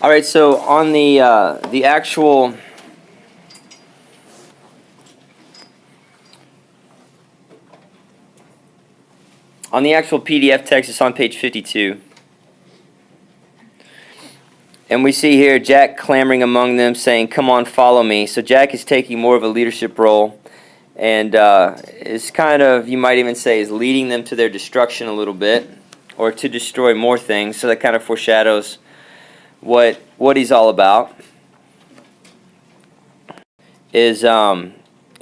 All right, so on the actual PDF text, it's on page 52. And we see here Jack clamoring among them, saying, "Come on, follow me." So Jack is taking more of a leadership role, and is kind of, you might even say, is leading them to their destruction a little bit, or to destroy more things. So that kind of foreshadows what he's all about. Is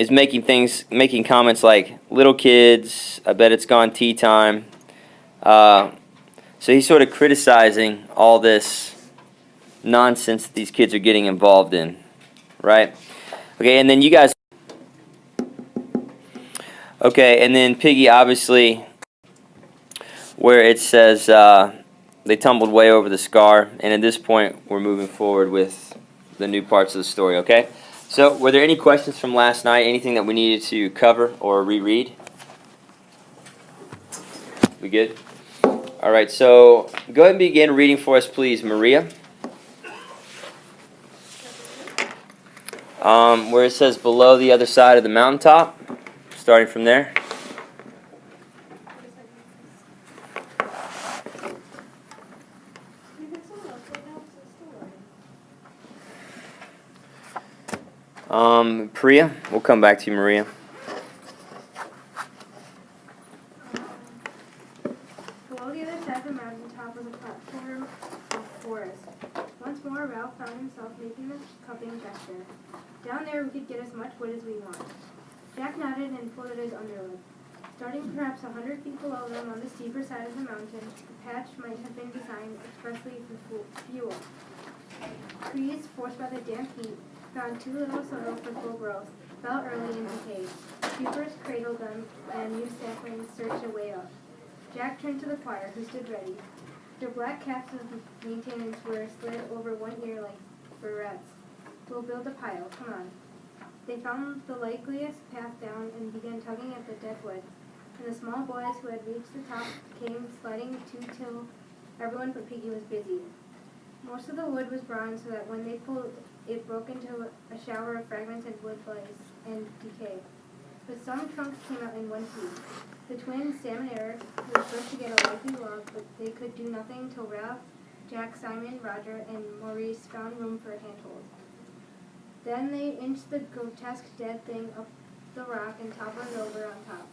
making comments like, "Little kids, I bet it's gone tea time." So he's sort of criticizing all this nonsense that these kids are getting involved in, right? Okay, and then you guys. Okay, and then Piggy, obviously, where it says they tumbled way over the scar, and at this point we're moving forward with the new parts of the story. Okay, so were there any questions from last night? Anything that we needed to cover or reread? We good? All right, so go ahead and begin reading for us, please, Maria. Where it says below the other side of the mountaintop, starting from there. Priya, we'll come back to you, Maria. Below the other side of the mountaintop was a platform of forest. Once more, Ralph found himself making a cupping gesture. "Down there we could get as much wood as we want." Jack nodded and pulled at his underlip. Starting perhaps 100 feet below them on the steeper side of the mountain, the patch might have been designed expressly for fuel. Trees, forced by the damp heat, found too little soil for full growth, fell early and decayed. Creepers cradled them, and new saplings searched a way up. Jack turned to the choir, who stood ready. Their black caps of maintenance were slid over one ear like barrettes. "We'll build a pile. Come on." They found the likeliest path down and began tugging at the dead wood. And the small boys who had reached the top came sliding too till everyone but Piggy was busy. Most of the wood was bronze, so that when they pulled, it broke into a shower of fragments and wood lice and decay. But some trunks came out in one piece. The twins, Sam and Eric, were first to get a likely log, but they could do nothing till Ralph, Jack, Simon, Roger, and Maurice found room for a handhold. Then they inched the grotesque dead thing up the rock and toppled it over on top.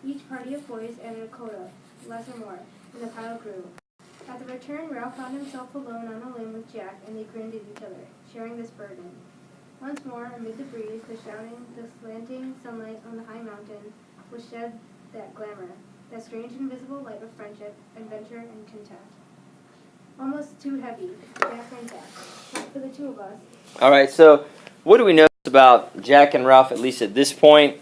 Each party of boys added a quota, less or more, and the pile grew. At the return, Ralph found himself alone on a limb with Jack, and they grinned at each other, sharing this burden. Once more, amid the breeze, the shouting, the slanting sunlight on the high mountain, was shed that glamour, that strange invisible light of friendship, adventure, and content. Almost too heavy, Jack and Jack, for the two of us. All right, so what do we know about Jack and Ralph, at least at this point?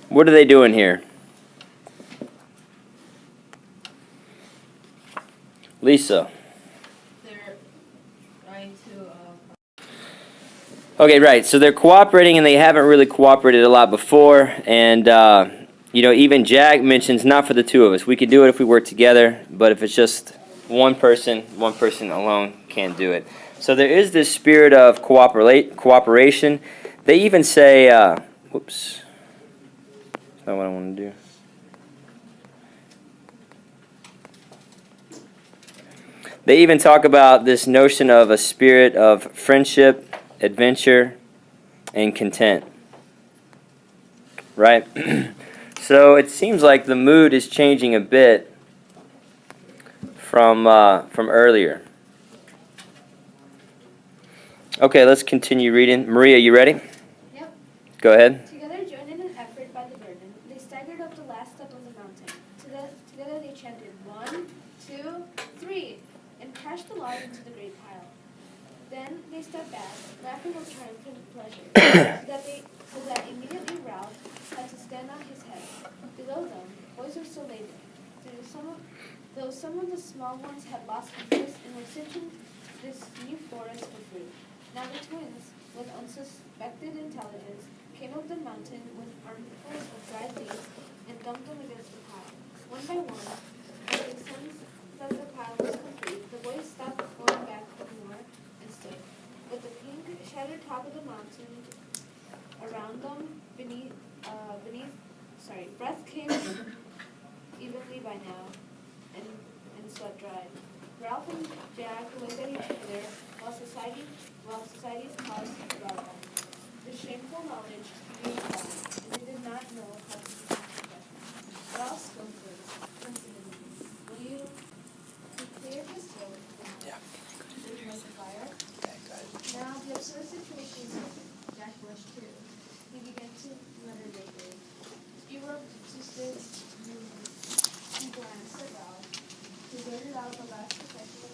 What are they doing here? Lisa. They're trying to... Okay, right. So they're cooperating, and they haven't really cooperated a lot before. And, even Jack mentions, not for the two of us. We could do it if we work together, but if it's just one person alone can't do it. So there is this spirit of cooperation. They even say, whoops. That's not what I want to do. They even talk about this notion of a spirit of friendship, adventure, and content. Right? So it seems like the mood is changing a bit from earlier. Okay, let's continue reading. Maria, you ready? Yep. Go ahead. Together, joined in an effort by the burden, they staggered up the last step of the mountain. Together they chanted, 1, 2, 3, and crashed the log into the great pile. Then they stepped back, laughing with triumphant pleasure, so that immediately Ralph had to stand on his head. Below them, boys were still laboring. Though some of the small ones had lost interest and were searching this new forest for food. Now the twins, with unsuspected intelligence, came up the mountain with armfuls of dried leaves and dumped them against the pile. One by one, as the sun's that the pile was complete, the boys stopped going back more and stood. With the pink, shattered top of the mountain around them, breath came evenly by now, and sweat dried. Ralph and Jack looked at each other while society's paused about them. The shameful knowledge made them, and they did not know how to be professional. Ralph spoke first. Will you clear his throat? Yeah. There's a fire. Okay, good. Now the absurd situation is over. Jack blushed too. He began to mutter vaguely. You were interested in glanced at Ralph. He blurted out the last professional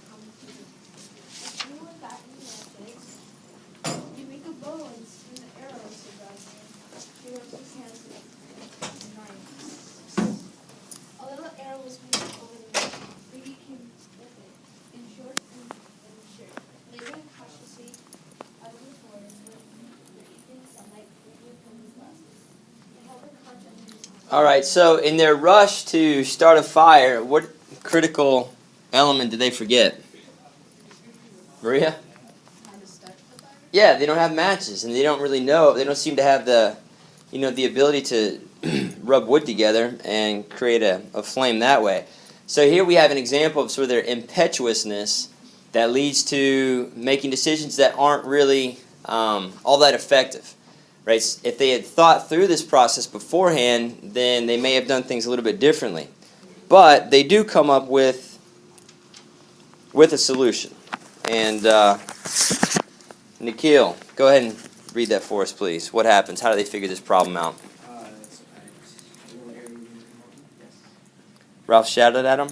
commentary. If you were back in the Atlantic, you make a bow and swing the arrows, said Ralph. He rubbed his hands with his knife. A little arrow was moved over the mountain. Baby came with it, in short and shirt. Later, cautiously out of the forest, where the evening sunlight glinted from his glasses. He held the conch under his arm. All right, so in their rush to start a fire, what critical element did they forget? Maria? Yeah, they don't have matches, and they don't really know. They don't seem to have the ability to rub wood together and create a flame that way. So here we have an example of sort of their impetuousness that leads to making decisions that aren't really all that effective. Right? If they had thought through this process beforehand, then they may have done things a little bit differently. But they do come up with a solution. And Nikhil, go ahead and read that for us, please. What happens? How do they figure this problem out? Ralph shouted at him.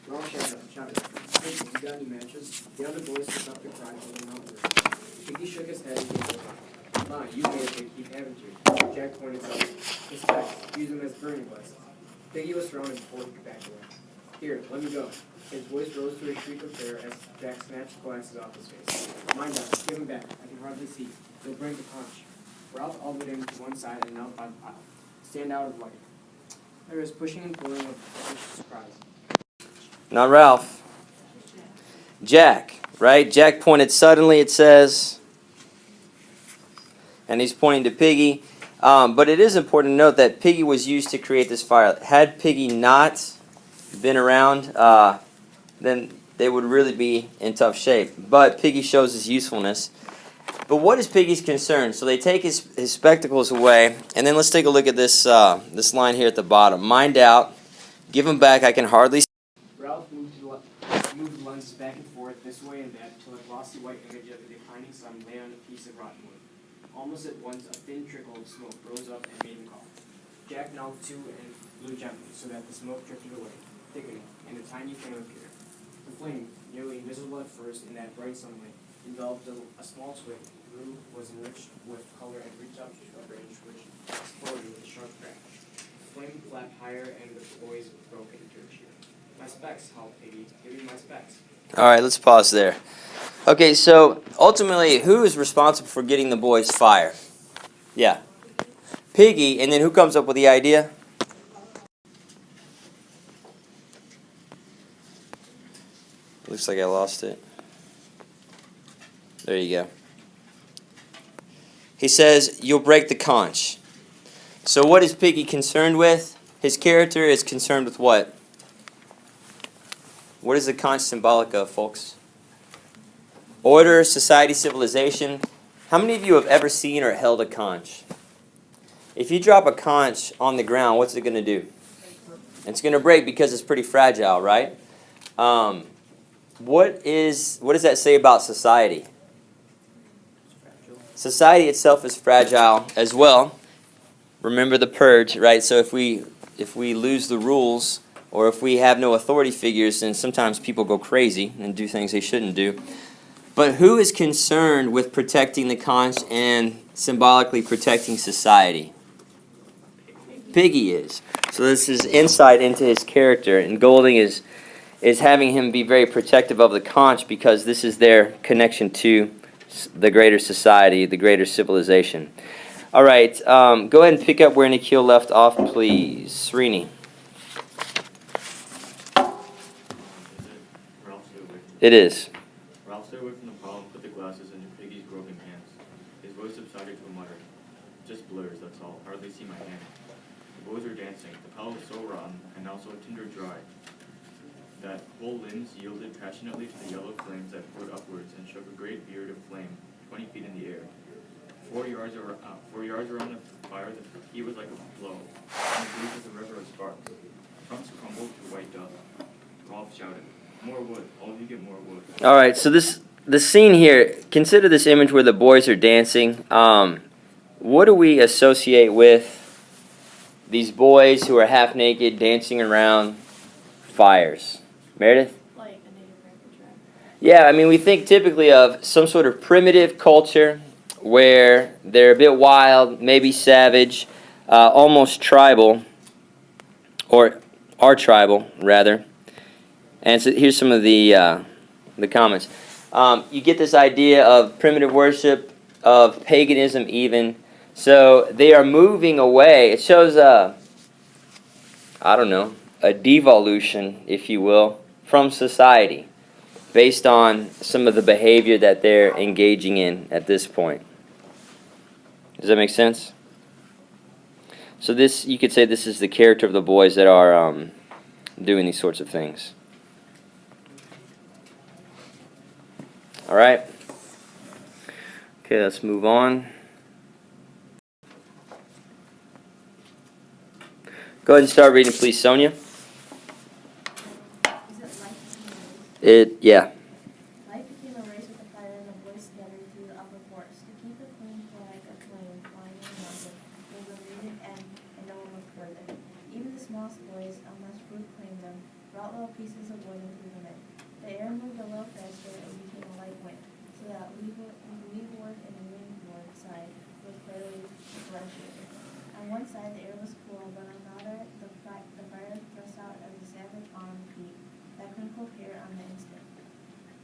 Ralph shouted, "Hey, you got any matches?" The other boys took up the cry for the mountain. Piggy shook his head and gave up. "Come on, you made a big heap, haven't you?" Jack pointed out his specs. Use them as burning glasses. Piggy was surrounded before he could back away. "Here, let me go." His voice rose to a shriek of terror as Jack snatched the glasses off his face. "Mind out, give him back. I can hardly see. They'll break the conch." Ralph elbowed him to one side and knelt by the pile. "Stand out of light." There was pushing and pulling with surprise. Not Ralph. Jack, right? Jack pointed suddenly, it says. And he's pointing to Piggy. But it is important to note that Piggy was used to create this fire. Had Piggy not been around, then they would really be in tough shape. But Piggy shows his usefulness. But what is Piggy's concern? So they take his spectacles away, and then let's take a look at this this line here at the bottom. Mind out, give them back, I can hardly see. Ralph moved the lenses back and forth, this way and that, till a glossy white image of the declining sun lay on a piece of rotten wood. Almost at once, a thin trickle of smoke rose up and made him cough. Jack knelt to and blew gently, so that the smoke drifted away, thickening, and a tiny flame appeared. The flame, nearly invisible at first in that bright sunlight, enveloped a small twig, grew, was enriched with color, and reached out to a branch which exploded with a sharp crack. The flame flapped higher, and the boys broke into a cheer. "My specs," howled Piggy. "Give me my specs." All right, let's pause there. Okay, so ultimately, who is responsible for getting the boys fired? Yeah. Piggy, and then who comes up with the idea? Looks like I lost it. There you go. He says, "You'll break the conch." So what is Piggy concerned with? His character is concerned with what? What is the conch symbolic of, folks? Order, society, civilization. How many of you have ever seen or held a conch? If you drop a conch on the ground, what's it going to do? It's going to break because it's pretty fragile, right? What does that say about society? Society itself is fragile as well. Remember the purge, right? So if we lose the rules, or if we have no authority figures, then sometimes people go crazy and do things they shouldn't do. But who is concerned with protecting the conch and symbolically protecting society? Piggy is. So this is insight into his character, and Golding is having him be very protective of the conch because this is their connection to the greater society, the greater civilization. All right, go ahead and pick up where Nikhil left off, please. Srini. It is. Ralph stayed away from the pile and put the glasses into Piggy's groping hands. His voice subsided to a mutter. Just blurs, that's all. Hardly see my hand. The boys were dancing. The pile was so rotten, and now so tinder dry, that whole limbs yielded passionately to the yellow flames that poured upwards and shook a great beard of flame 20 feet in the air. 4 yards around the fire, the heat was like a blow, and the breeze was a river of sparks. Trunks crumbled to white dust. Rolf shouted, "More wood! All of you get more wood!" All right, so the scene here, consider this image where the boys are dancing. What do we associate with these boys who are half naked dancing around fires? Meredith? Like a Native American tribe. Yeah, I mean, we think typically of some sort of primitive culture where they're a bit wild, maybe savage, almost tribal, or are tribal, rather. And so here's some of the comments. You get this idea of primitive worship, of paganism even. So they are moving away. It shows, I don't know, a devolution, if you will, from society based on some of the behavior that they're engaging in at this point. Does that make sense? So this, you could say this is the character of the boys that are doing these sorts of things. All right. Okay, let's move on. Go ahead and start reading, please, Sonia. Yeah. Life became a race with the fire, and the boys scattered through the upper forest. To keep the clean flag of flame flying in the mountain was the rooted end, and no one looked further. Even the smallest boys, unless fruit claimed them, brought little pieces of wood and threw them in. The air moved a little faster and became a light wind, so that leafwork and the windward side was fairly differentiated. On one side the air was cool, but on the other the fire thrust out as a savage armed beat that crinkled hair on the instant.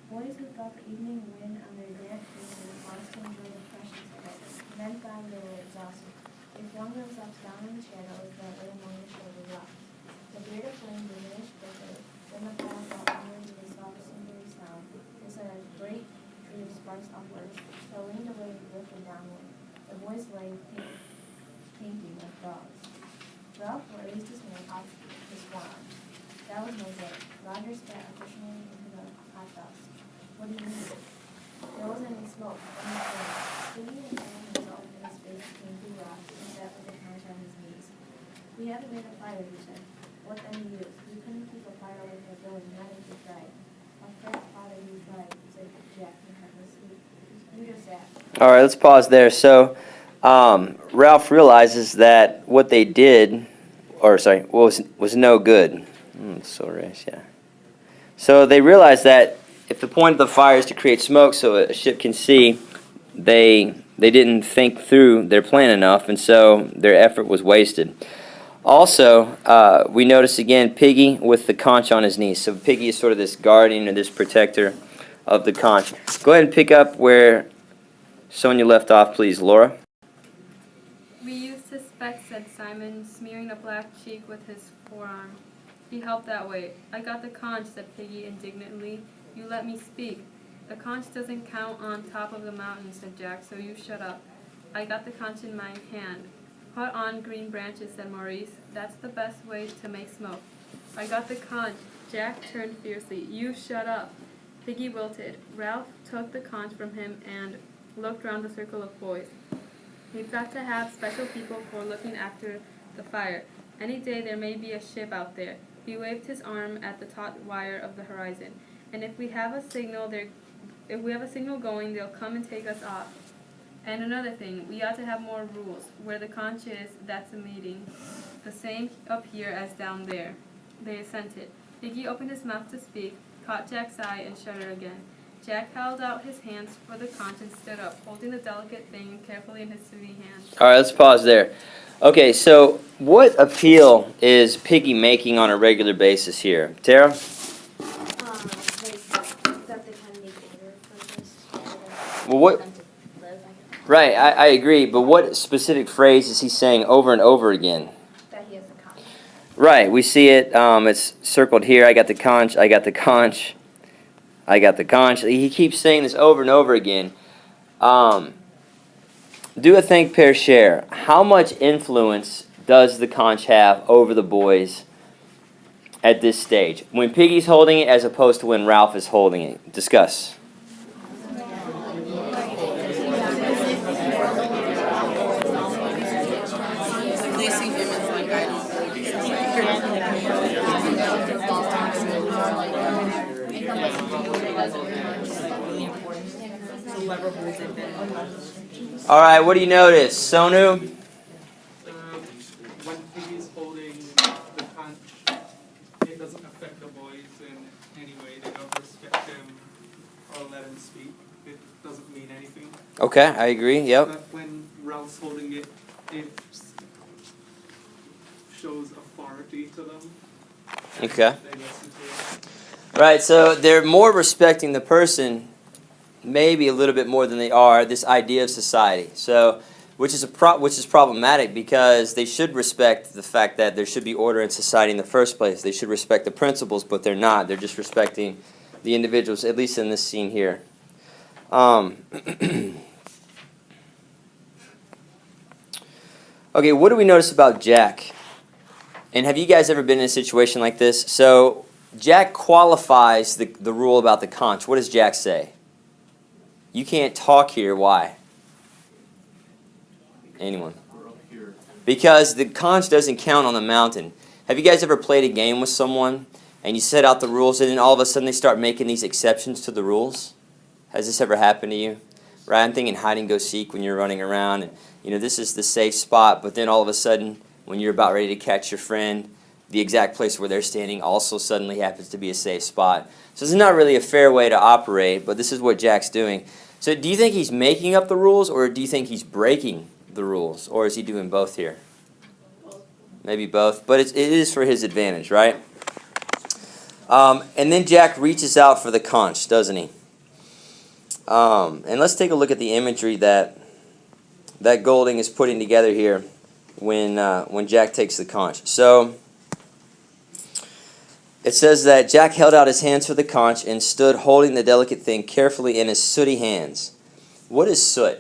Boys who felt the evening wind on their damp faces paused to enjoy the freshness of it, and then found they were exhausted. They flung themselves down in the shadows that lay among the shoulder rocks. The beard of flame diminished quickly, then the fire fell onwards with a soft cindery sound. They set a great tree of sparks upwards, so leaned away and drifted downward. The boys lay painting like dogs. Ralph raised his hand off his forearm. That was no good. Roger spat officially into the hot dust. What do you mean? There wasn't any smoke, only flame. Singing and fanning himself in his face between two rocks, and sat with a conch on his knees. We haven't made a fire, he said. What then use? We couldn't keep a fire away from the building, not if we tried. A fresh father you tried, said Jack heartlessly. You just sat. All right, let's pause there. So Ralph realizes that what they did, was no good. Yeah. So they realize that if the point of the fire is to create smoke so a ship can see, they didn't think through their plan enough, and so their effort was wasted. Also, we notice again Piggy with the conch on his knees. So Piggy is sort of this guardian or this protector of the conch. Go ahead and pick up where Sonia left off, please, Laura. We used to suspect, said Simon, smearing a black cheek with his forearm. He helped that way. I got the conch, said Piggy indignantly. You let me speak. The conch doesn't count on top of the mountain, said Jack, so you shut up. I got the conch in my hand. Put on green branches, said Maurice. That's the best way to make smoke. I got the conch. Jack turned fiercely. You shut up. Piggy wilted. Ralph took the conch from him and looked round the circle of boys. We've got to have special people for looking after the fire. Any day there may be a ship out there. He waved his arm at the taut wire of the horizon. And if we have a signal going, they'll come and take us off. And another thing, we ought to have more rules. Where the conch is, that's a meeting. The same up here as down there. They assented. Piggy opened his mouth to speak, caught Jack's eye, and shuddered again. Jack held out his hands for the conch and stood up, holding the delicate thing carefully in his sooty hand. All right, let's pause there. Okay, so what appeal is Piggy making on a regular basis here? Tara? That they kind of make order for this. Well, what? Them to live, I guess. Right, I agree, but what specific phrase is he saying over and over again? That he has the conch. Right, we see it, it's circled here, I got the conch, I got the conch. I got the conch. He keeps saying this over and over again. Do a think, pair, share. How much influence does the conch have over the boys at this stage? When Piggy's holding it as opposed to when Ralph is holding it. Discuss. They see him as like All right, what do you notice? Sonu? When Piggy's holding the conch, it doesn't affect the boys in any way. They don't respect him or let him speak. It doesn't mean anything. Okay, I agree, yep. But when Ralph's holding it, it shows authority to them. Okay. They listen to it. Right, so they're more respecting the person, maybe a little bit more than they are this idea of society. So, which is problematic because they should respect the fact that there should be order in society in the first place. They should respect the principles, but they're not. They're just respecting the individuals, at least in this scene here. Okay, what do we notice about Jack? And have you guys ever been in a situation like this? So Jack qualifies the rule about the conch. What does Jack say? You can't talk here. Why? Anyone? We're up here. Because the conch doesn't count on the mountain. Have you guys ever played a game with someone and you set out the rules and then all of a sudden they start making these exceptions to the rules? Has this ever happened to you? Right? I'm thinking hide and go seek when you're running around and this is the safe spot, but then all of a sudden when you're about ready to catch your friend, the exact place where they're standing also suddenly happens to be a safe spot. So this is not really a fair way to operate, but this is what Jack's doing. So do you think he's making up the rules, or do you think he's breaking the rules, or is he doing both here? Maybe both, but it is for his advantage, right? And then Jack reaches out for the conch, doesn't he? And let's take a look at the imagery that Golding is putting together here when Jack takes the conch. So it says that Jack held out his hands for the conch and stood holding the delicate thing carefully in his sooty hands. What is soot?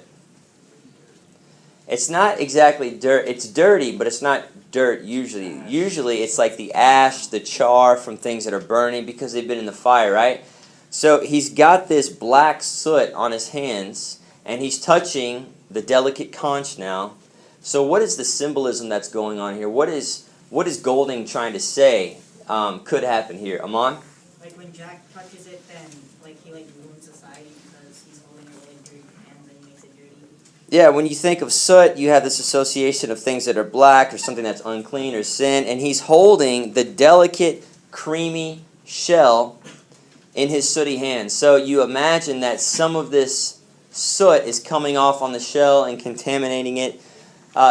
It's not exactly dirt. It's dirty, but it's not dirt usually. Usually it's like the ash, the char from things that are burning because they've been in the fire, right? So he's got this black soot on his hands, and he's touching the delicate conch now. So what is the symbolism that's going on here? What is Golding trying to say could happen here? Amon? Like when Jack touches it, then he ruins society because he's holding it with dirty hands and he makes it dirty. Yeah, when you think of soot, you have this association of things that are black or something that's unclean or sin, and he's holding the delicate, creamy shell in his sooty hands. So you imagine that some of this soot is coming off on the shell and contaminating it.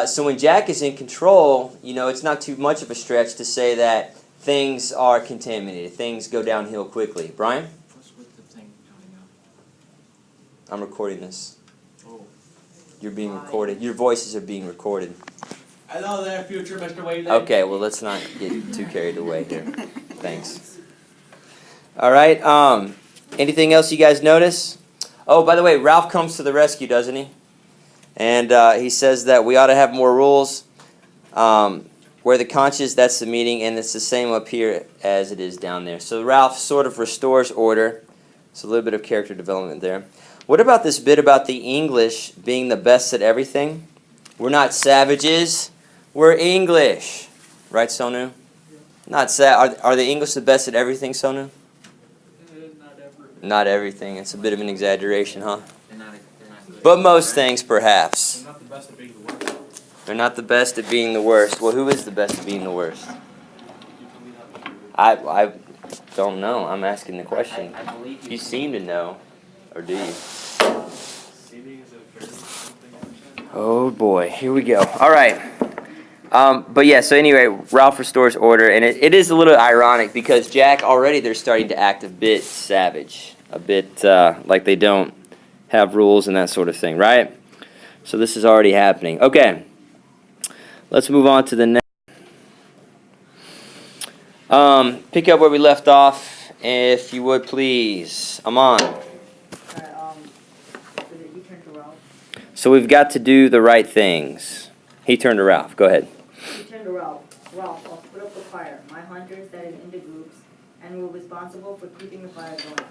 So when Jack is in control, it's not too much of a stretch to say that things are contaminated. Things go downhill quickly. Brian? What's with the thing coming up? I'm recording this. Oh. You're being recorded. Your voices are being recorded. Hello there, future Mr. Wayland. Okay, well, let's not get too carried away here. Thanks. All right. Anything else you guys notice? Oh, by the way, Ralph comes to the rescue, doesn't he? And he says that we ought to have more rules. Where the conch is, that's the meeting, and it's the same up here as it is down there. So Ralph sort of restores order. It's a little bit of character development there. What about this bit about the English being the best at everything? We're not savages. We're English. Right, Sonu? Not Are the English the best at everything, Sonu? Not everything. Not everything. It's a bit of an exaggeration, huh? They're not good. But most things, perhaps. I'm not the best at being the worst. They're not the best at being the worst. Well, who is the best at being the worst? I don't know. I'm asking the question. I believe You seem to know. Or do you? Saving is a fair something. Oh, boy. Here we go. All right. But yeah, so anyway, Ralph restores order. And it is a little ironic because Jack, already they're starting to act a bit savage. A bit like they don't have rules and that sort of thing, right? So this is already happening. Okay. Let's move on to the next. Pick up where we left off if you would please. Amon. You turn to Ralph. So we've got to do the right things. He turned to Ralph. Go ahead. You turn to Ralph. Ralph, I'll split up the fire. My hunters that is into groups and will be responsible for keeping the fire going.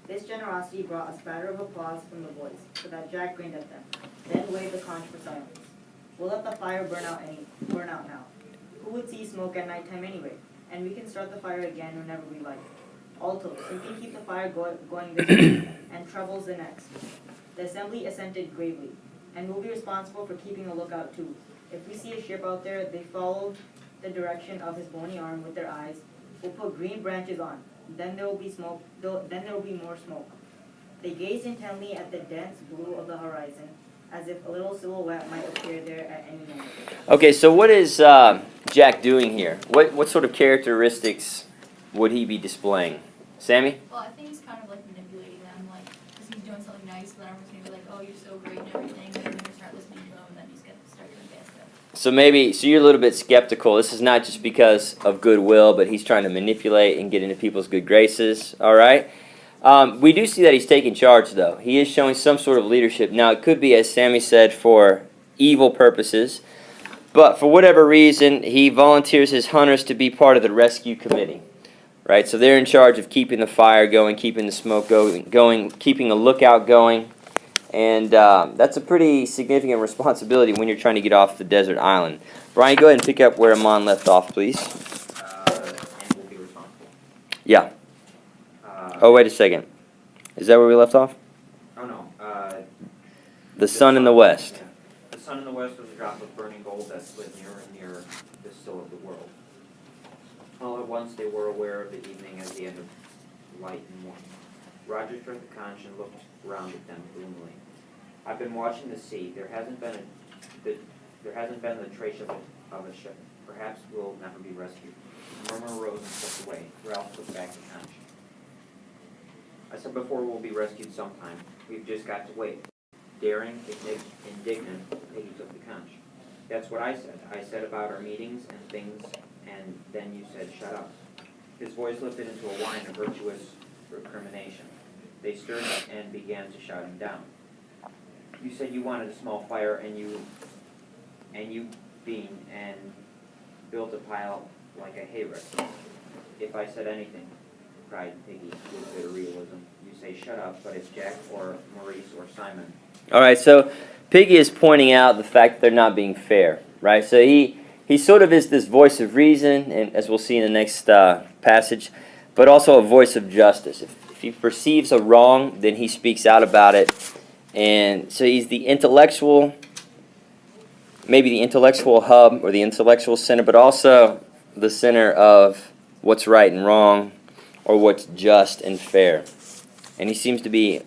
This generosity brought a spatter of applause from the boys, so that Jack grinned at them, then waved the conch for silence. We'll let the fire burn out now. Who would see smoke at nighttime anyway? And we can start the fire again whenever we like. Also, simply keep the fire going this way, and trouble's the next. The assembly assented gravely, and we'll be responsible for keeping a lookout too. If we see a ship out there, they follow the direction of his bony arm with their eyes. We'll put green branches on. Then there will be smoke. Then there will be more smoke. They gazed intently at the dense blue of the horizon, as if a little silhouette might appear there at any moment. Okay, so what is Jack doing here? What sort of characteristics would he be displaying? Sammy? Well, I think he's kind of like manipulating them, like, because he's doing something nice, and then everyone's going to be like, oh, you're so great and everything, and then you're going to start listening to him, and then he's going to start doing bad stuff. So you're a little bit skeptical. This is not just because of goodwill, but he's trying to manipulate and get into people's good graces, all right? We do see that he's taking charge, though. He is showing some sort of leadership. Now, it could be, as Sammy said, for evil purposes, but for whatever reason, he volunteers his hunters to be part of the rescue committee. Right, so they're in charge of keeping the fire going, keeping the smoke going, keeping a lookout going, and that's a pretty significant responsibility when you're trying to get off the desert island. Brian, go ahead and pick up where Amon left off, please. And will be responsible. Yeah. Oh, wait a second. Is that where we left off? Oh no. The sun in the west. Yeah. The sun in the west was a drop of burning gold that slid nearer and nearer the still of the world. All at once they were aware of the evening as the end of light and morning. Roger struck the conch and looked round at them gloomily. I've been watching the sea. There hasn't been the trace of a ship. Perhaps we'll never be rescued. A murmur rose and slipped away. Ralph put back the conch. I said before we'll be rescued sometime. We've just got to wait. Daring, indignant, Peggy took the conch. That's what I said. I said about our meetings and things, and then you said, shut up. His voice lifted into a whine of virtuous recrimination. They stirred and began to shout him down. You said you wanted a small fire, and you beamed and built a pile like a hayrick. If I said anything, cried Piggy with bitter realism, you say shut up, but if Jack or Maurice or Simon... All right, so Piggy is pointing out the fact that they're not being fair, right? So he sort of is this voice of reason, and as we'll see in the next passage, but also a voice of justice. If he perceives a wrong, then he speaks out about it. And so he's the intellectual, maybe the intellectual hub or the intellectual center, but also the center of what's right and wrong or what's just and fair. And he seems to be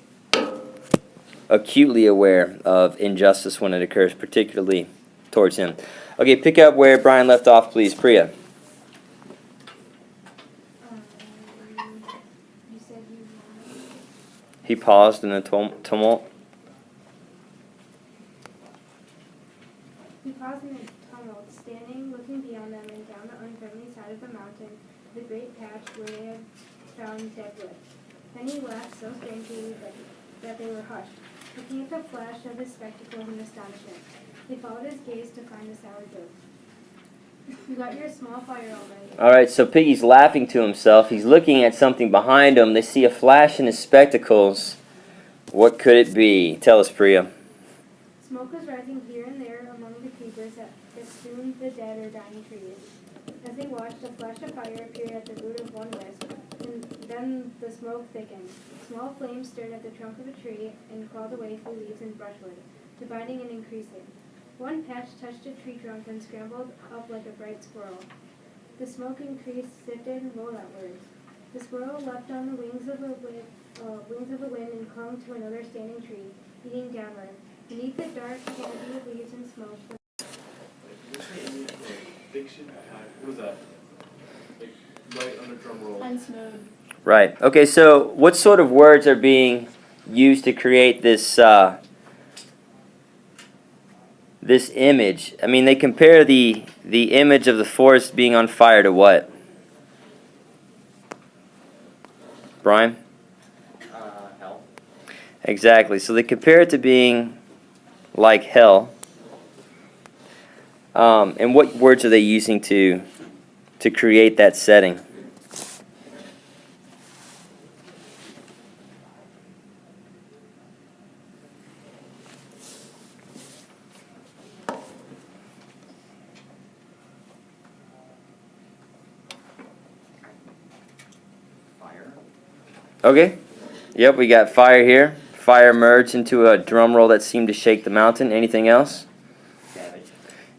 acutely aware of injustice when it occurs, particularly towards him. Okay, pick up where Brian left off, please. Priya. You said you... He paused in a tumult. He paused in a tumult, standing, looking beyond them and down the unfriendly side of the mountain, the great patch where they had found dead wood. Then he laughed so strangely that they were hushed, looking at the flash of his spectacles in astonishment. They followed his gaze to find the sour joke. You got your small fire already. All right, so Piggy's laughing to himself. He's looking at something behind him. They see a flash in his spectacles. What could it be? Tell us, Priya. Smoke was rising here and there among the creepers that festooned the dead or dying trees. As they watched, a flash of fire appeared at the root of one wisp, and then the smoke thickened. Small flames stirred at the trunk of a tree and crawled away through leaves and brushwood, dividing and increasing. One patch touched a tree trunk and scrambled up like a bright squirrel. The smoke increased, sifted, and rolled outwards. The squirrel leapt on the wings of the wind and clung to another standing tree, eating downward. Beneath the dark canopy of leaves and smoke. Diction, what is that? Like, right under drum roll. Tense mode. Right. Okay, so what sort of words are being used to create this this image? I mean, they compare the image of the forest being on fire to what? Brian? Hell. Exactly. So they compare it to being like hell. And what words are they using to create that setting? Fire. Okay. Yep, we got fire here. Fire merged into a drum roll that seemed to shake the mountain. Anything else? Savage.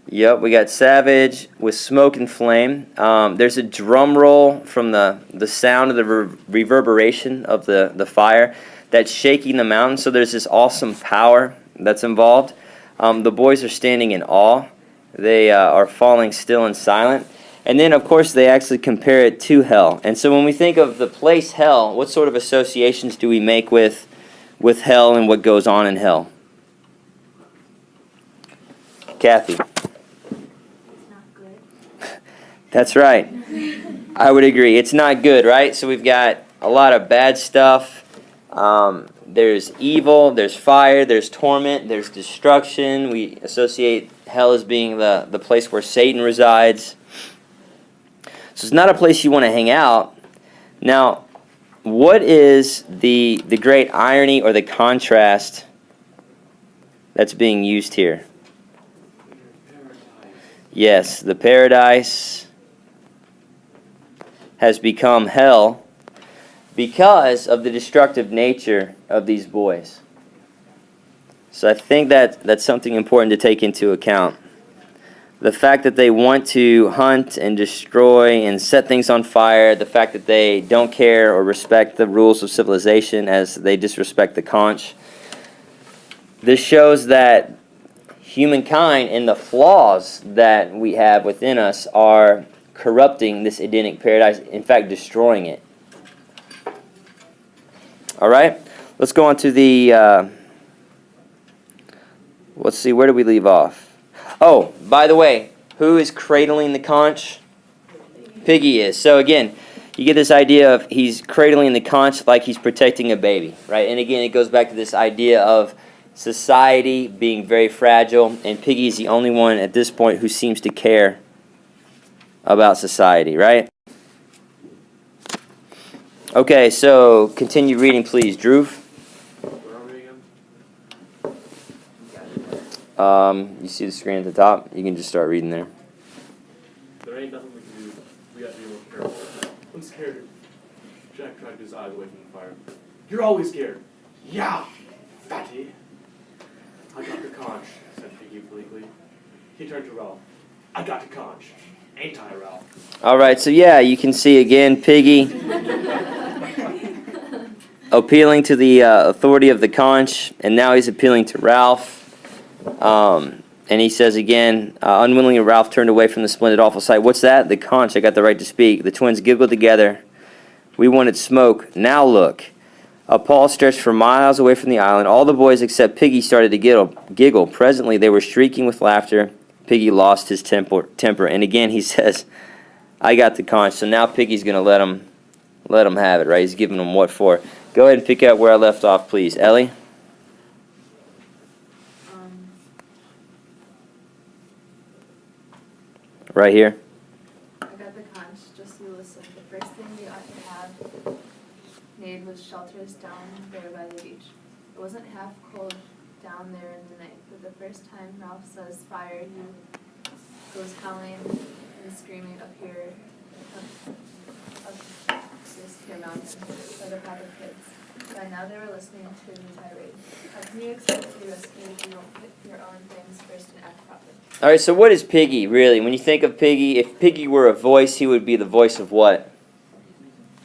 Yep, we got savage with smoke and flame. There's a drum roll from the sound of the reverberation of the fire that's shaking the mountain. So there's this awesome power that's involved. The boys are standing in awe. They are falling still and silent. And then, of course, they actually compare it to hell. And so when we think of the place hell, what sort of associations do we make with hell and what goes on in hell? Kathy. It's not good. That's right. I would agree. It's not good, right? So we've got a lot of bad stuff. There's evil, there's fire, there's torment, there's destruction. We associate hell as being the place where Satan resides. So it's not a place you want to hang out. Now, what is the great irony or the contrast that's being used here? Yes, the paradise has become hell because of the destructive nature of these boys. So I think that's something important to take into account. The fact that they want to hunt and destroy and set things on fire, the fact that they don't care or respect the rules of civilization as they disrespect the conch. This shows that humankind and the flaws that we have within us are corrupting this Edenic paradise, in fact, destroying it. All right, let's go on to the, let's see, where do we leave off? Oh, by the way, who is cradling the conch? Piggy is. So again, you get this idea of he's cradling the conch like he's protecting a baby, right? And again, it goes back to this idea of society being very fragile, and Piggy is the only one at this point who seems to care about society, right? Okay, so continue reading, please. Drew? Where are we again? You see the screen at the top? You can just start reading there. There ain't nothing we can do. We got to be more careful. I'm scared. Jack tried to get his eyes away from the fire. You're always scared. Yeah, fatty. I got the conch, said Piggy bleakly. He turned to Ralph. I got the conch. Ain't I, Ralph? All right, so yeah, you can see again Piggy appealing to the authority of the conch, and now he's appealing to Ralph. And he says again, unwillingly Ralph turned away from the splendid, awful sight. What's that? The conch. I got the right to speak. The twins giggled together. We wanted smoke. Now look. A pall stretched for miles away from the island. All the boys except Piggy started to giggle. Presently, they were shrieking with laughter. Piggy lost his temper. And again, he says, I got the conch. So now Piggy's going to let him have it, right? He's giving them what for. Go ahead and pick up where I left off, please. Ellie? Right here. I got the conch, just you listen. The first thing we ought to have made was shelters down there by the beach. It wasn't half cold down there in the night, but the first time Ralph says fire, he goes howling and screaming up here, up this here mountain, by the pack of kids. By now they were listening to a new tirade. How can you expect to be rescued if you don't put your own things first and act properly? All right, so what is Piggy, really? When you think of Piggy, if Piggy were a voice, he would be the voice of what?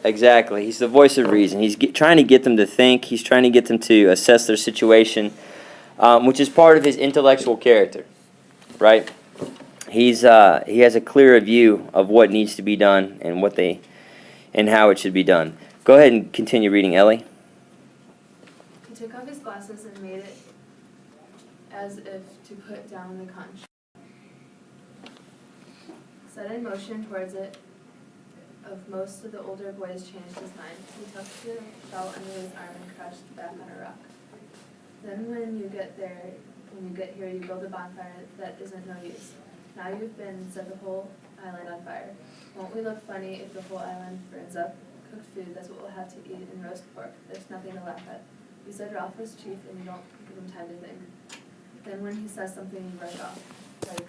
Exactly. He's the voice of reason. He's trying to get them to think. He's trying to get them to assess their situation, which is part of his intellectual character, right? He has a clearer view of what needs to be done and how it should be done. Go ahead and continue reading, Ellie. He took off his glasses and made it as if to put down the conch. Set in motion towards it, a of most of the older boys changed his mind. He took the shell under his arm and crouched back on a rock. Then when you get here, you build a bonfire that isn't no use. Now you've been set the whole island on fire. Won't we look funny if the whole island burns up? Cooked food, that's what we'll have to eat, and roast pork. There's nothing to laugh at. You said Ralph was chief and you don't give him time to think. Then when he says something, you brush off. Like,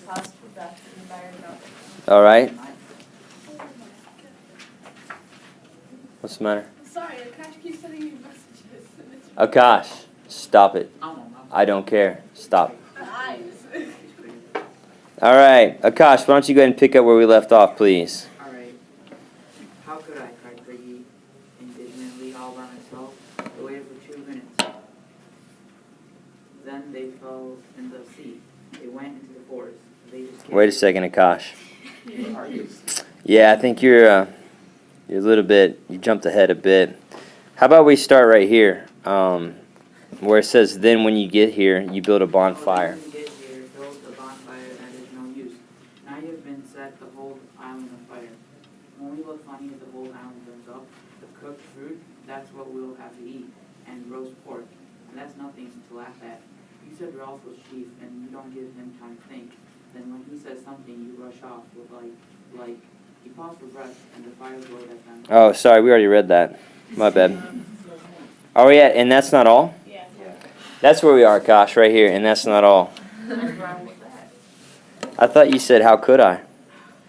pause for breath and the fire drops. All right. What's the matter? Sorry, Akash keeps sending me messages. Akash, stop it. I don't care. Stop. All right, Akash, why don't you go ahead and pick up where we left off, please? Alright. How could I, cried Piggy indignantly all by myself. I waited for 2 minutes. Then they fell in the sea. They went into the forest. They just Wait a second, Akash. Yeah, I think you're a little bit, you jumped ahead a bit. How about we start right here, where it says, then when you get here, you build a bonfire. When you get here, build a bonfire that is no use. Now you have been set the whole island on fire. Won't we look funny if the whole island burns up? The cooked fruit, that's what we'll have to eat. And roast pork. And that's nothing to laugh at. You said Ralph was chief and you don't give him time to think. Then when he says something, you rush off with like, you pause for breath and the fire glow that time. Oh, sorry, we already read that. My bad. Are we at, and that's not all? Yeah. That's where we are, Akash, right here, and that's not all. What's wrong with that? I thought you said, how could I?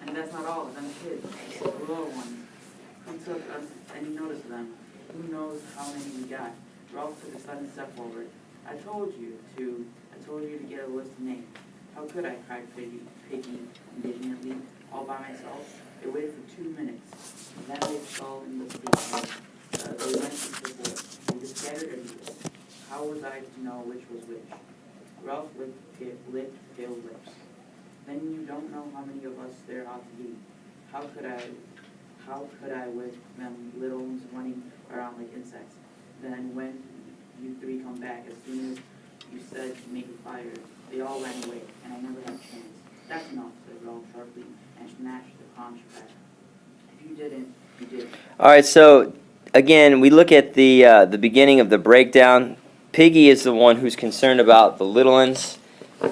And that's not all. Then the kids, the little ones, who took us any notice of them? Who knows how many we got? Ralph took a sudden step forward. I told you to get a list of names. How could I? Cried Piggy indignantly, all by myself. They waited for 2 minutes. Then they fell in the sea. They went into the forest. They just scattered everywhere. How was I to know which was which? Ralph licked pale lips. Then you don't know how many of us there ought to be. How could I with them little ones running around like insects? Then when you three come back, as soon as you said make a fire, they all ran away, and I never had a chance. That's enough, said Ralph sharply, and snatched the conch back. If you didn't, you didn't. All right, so again, we look at the beginning of the breakdown. Piggy is the one who's concerned about the little ones,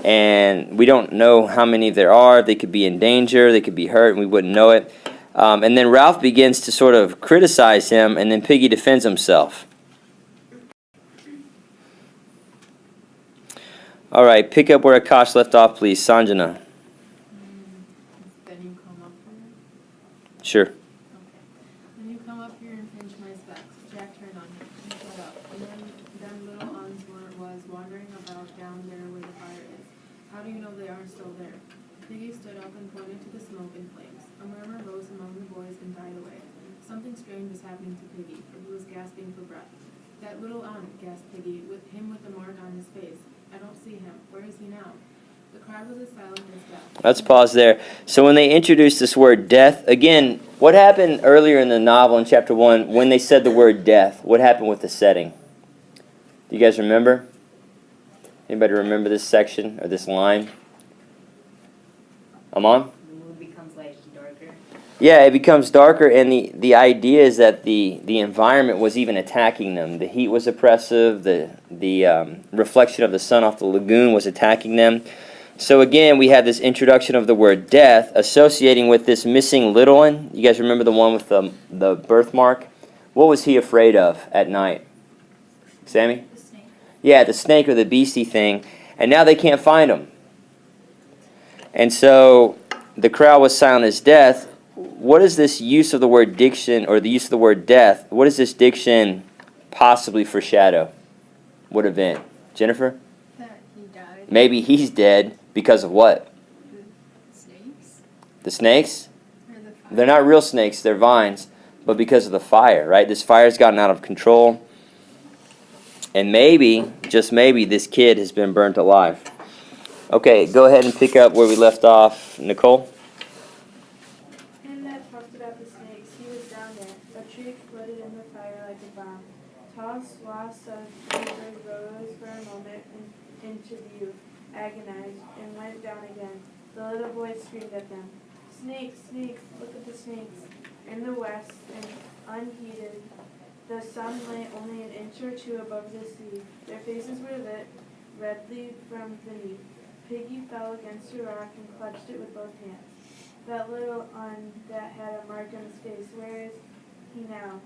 and we don't know how many there are. They could be in danger, they could be hurt, and we wouldn't know it. And then Ralph begins to sort of criticize him, and then Piggy defends himself. All right, pick up where Akash left off, please. Sanjana. Then you come up here. Sure. Okay. Then you come up here and pinch my specs. Jack turned on him and shut up. And then little Uns was wandering about down there where the fire is. How do you know they aren't still there? Piggy stood up and pointed to the smoke and flames. A murmur rose among the boys and died away. Something strange was happening to Piggy, for he was gasping for breath. That little Un, gasped Piggy, with the mark on his face. I don't see him. Where is he now? The cry was as silent as death. Let's pause there. So when they introduced this word death, again, what happened earlier in the novel in chapter 1 when they said the word death? What happened with the setting? Do you guys remember? Anybody remember this section or this line? Amon? The mood becomes like darker. Yeah, it becomes darker, and the idea is that the environment was even attacking them. The heat was oppressive. The reflection of the sun off the lagoon was attacking them. So again, we have this introduction of the word death associating with this missing little one. You guys remember the one with the birthmark? What was he afraid of at night? Sammy? The snake. Yeah, the snake or the beastie thing. And now they can't find him. And so the crowd was silent as death. What is this use of the word diction, or the use of the word death? What does this diction possibly foreshadow? What event? Jennifer? That he died. Maybe he's dead because of what? The snakes? The snakes? Or the fire? They're not real snakes, they're vines, but because of the fire, right? This fire's gotten out of control. And maybe, just maybe, this kid has been burnt alive. Okay, go ahead and pick up where we left off. Nicole? And that talked about the snakes. He was down there. A tree exploded in the fire like a bomb. Tall swaths of paper rose for a moment into view, agonized, and went down again. The little boy screamed at them. Snakes, snakes, look at the snakes. In the west, and unheeded, the sun lay only an inch or two above the sea. Their faces were lit redly from beneath. Piggy fell against a rock and clutched it with both hands. That little un that had a mark on his face, where is he now?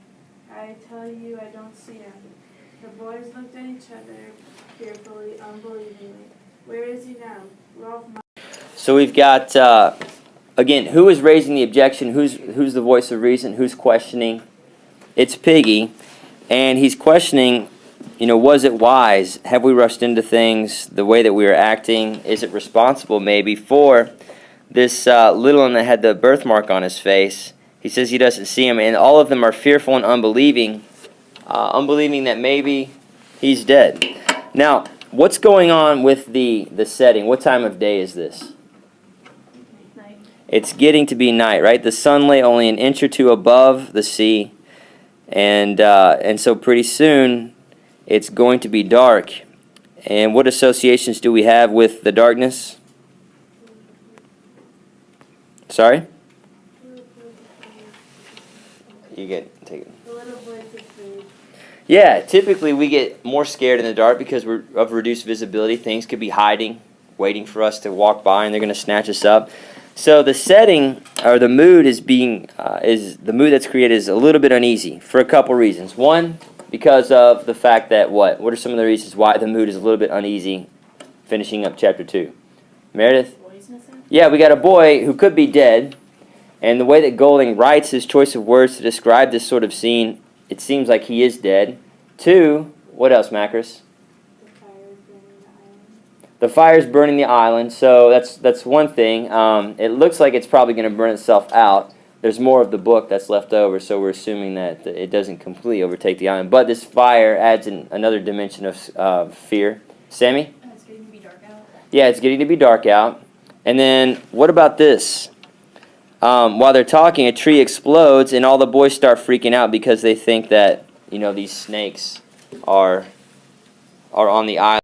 I tell you, I don't see him. The boys looked at each other fearfully, unbelievingly. Where is he now? Rolf. So we've got, again, who is raising the objection? Who's the voice of reason? Who's questioning? It's Piggy. And he's questioning, was it wise? Have we rushed into things the way that we are acting? Is it responsible maybe for this little one that had the birthmark on his face? He says he doesn't see him, and all of them are fearful and unbelieving that maybe he's dead. Now, what's going on with the setting? What time of day is this? Night. It's getting to be night, right? The sun lay only an inch or two above the sea, and so pretty soon it's going to be dark. And what associations do we have with the darkness? Sorry? You take it. The little boys afraid. Yeah, typically we get more scared in the dark because we're of reduced visibility. Things could be hiding, waiting for us to walk by, and they're going to snatch us up. So the setting or the mood is the mood that's created is a little bit uneasy for a couple reasons. One, because of the fact that what? What are some of the reasons why the mood is a little bit uneasy? Finishing up chapter 2, Meredith. Boys missing? Yeah, we got a boy who could be dead, and the way that Golding writes his choice of words to describe this sort of scene, it seems like he is dead. 2, what else, Macris? The fire's burning the island, so that's one thing. It looks like it's probably going to burn itself out. There's more of the book that's left over, so we're assuming that it doesn't completely overtake the island. But this fire adds another dimension of fear. Sammy? It's getting to be dark out. Yeah, it's getting to be dark out. And then, what about this? While they're talking, a tree explodes, and all the boys start freaking out because they think that these snakes are on the island.